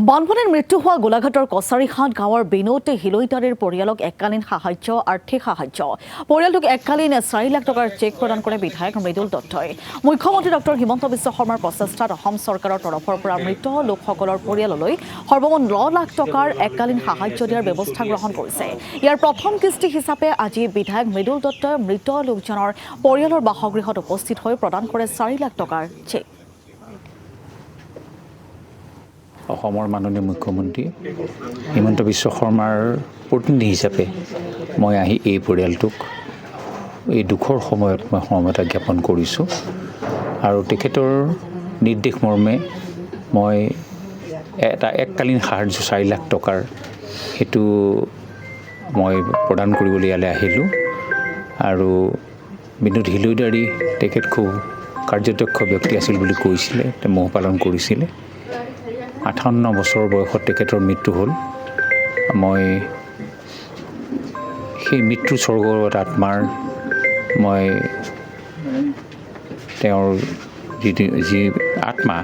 বানপানীৰ মৃত্যু হোৱা গোলাঘাটৰ কছাৰীহাট গাঁৱৰ বিনোদ হিলৈতাৰীৰ পৰিয়ালক এককালীন সাহায্য আৰ্থিক সাহায্য পৰিয়ালটোক এককালীন 4 লাখ টকাৰ চেক প্ৰদান কৰে বিধায়ক মৃদুল দত্তই মুখ্যমন্ত্ৰী ডক্টৰ হিমন্ত বিশ্ব শৰ্মাৰ প্ৰচেষ্টাত অসম চৰকাৰৰ তৰফৰ পৰা মৃত লোকসকলৰ পৰিয়াললৈ সৰ্বমুঠ 9 লাখ টকাৰ এককালীন সাহায্য দিয়াৰ ব্যৱস্থা গ্ৰহণ কৰিছে। ইয়াৰ প্ৰথম কিস্তি হিচাপে আজি বিধায়ক মৃদুল দত্তই মৃত লোকজনৰ পৰিয়ালৰ বাসগৃহত উপস্থিত হৈ প্ৰদান কৰে 4 লাখ টকাৰ চেক। অসমৰ মাননীয় মুখ্যমন্ত্ৰী হিমন্ত বিশ্ব শৰ্মাৰ প্ৰতিনিধি হিচাপে মই আহি এই পৰিয়ালটোক এই দুখৰ সময়ত মই সমবেদনা জ্ঞাপন কৰিছোঁ আৰু তেখেতৰ নিৰ্দেশ মৰ্মে মই এটা এককালীন সাহায্য 4 লাখ টকাৰ সেইটো মই প্ৰদান কৰিবলৈ ইয়ালৈ আহিলোঁ আৰু বিনোদ হিলৈতাৰী তেখেত খুব কাৰ্যদক্ষ ব্যক্তি আছিল বুলি কৈছিলে, তেওঁ মহ পালন কৰিছিলে। 58 বছৰ বয়সত তেখেতৰ মৃত্যু হ'ল। মই সেই মৃত্যু স্বৰ্গত আত্মাৰ মই তেওঁৰ যি আত্মা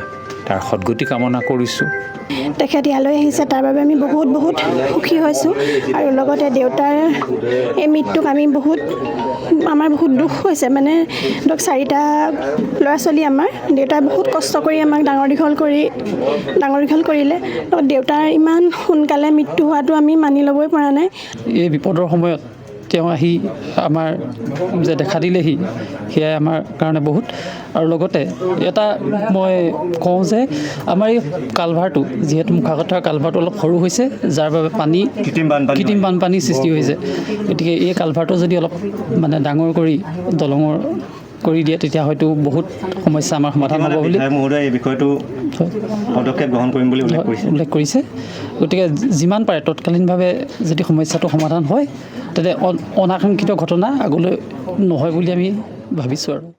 তাৰ সদ্গতি কামনা কৰিছোঁ। তেখেত ইয়ালৈ আহিছে, তাৰ বাবে আমি বহুত সুখী হৈছোঁ আৰু লগতে দেউতাৰ এই মৃত্যুক আমি আমাৰ বহুত দুখ হৈছে। মানে ধৰক 4টা ল'ৰা ছোৱালী আমাৰ, দেউতাই বহুত কষ্ট কৰি আমাক ডাঙৰ দীঘল কৰিলে। দেউতাৰ ইমান সোনকালে মৃত্যু হোৱাটো আমি মানি ল'বই পৰা নাই। এই বিপদৰ সময়ত তেওঁ আহি আমাৰ যে দেখা দিলেহি সেয়াই আমাৰ কাৰণে বহুত। আৰু লগতে এটা মই কওঁ যে আমাৰ এই কালভাৰটো যিহেতু মুখাগথাৰ কালভাৰটো অলপ সৰু হৈছে, যাৰ বাবে কৃত্ৰিম বানপানীৰ সৃষ্টি হৈছে। গতিকে এই কালভাৰটো যদি অলপ মানে ডাঙৰ কৰি দলঙৰ কৰি দিয়ে তেতিয়া হয়তো বহুত সমস্যা আমাৰ সমাধান হ'ব বুলি এই বিষয়টো পদক্ষেপ গ্ৰহণ কৰিম বুলি উল্লেখ কৰিছে। গতিকে যিমান পাৰে তৎকালীনভাৱে যদি সমস্যাটো সমাধান হয় তেন্তে অনাকাংক্ষিত ঘটনা আগলৈ নহয় বুলি আমি ভাবিছোঁ আৰু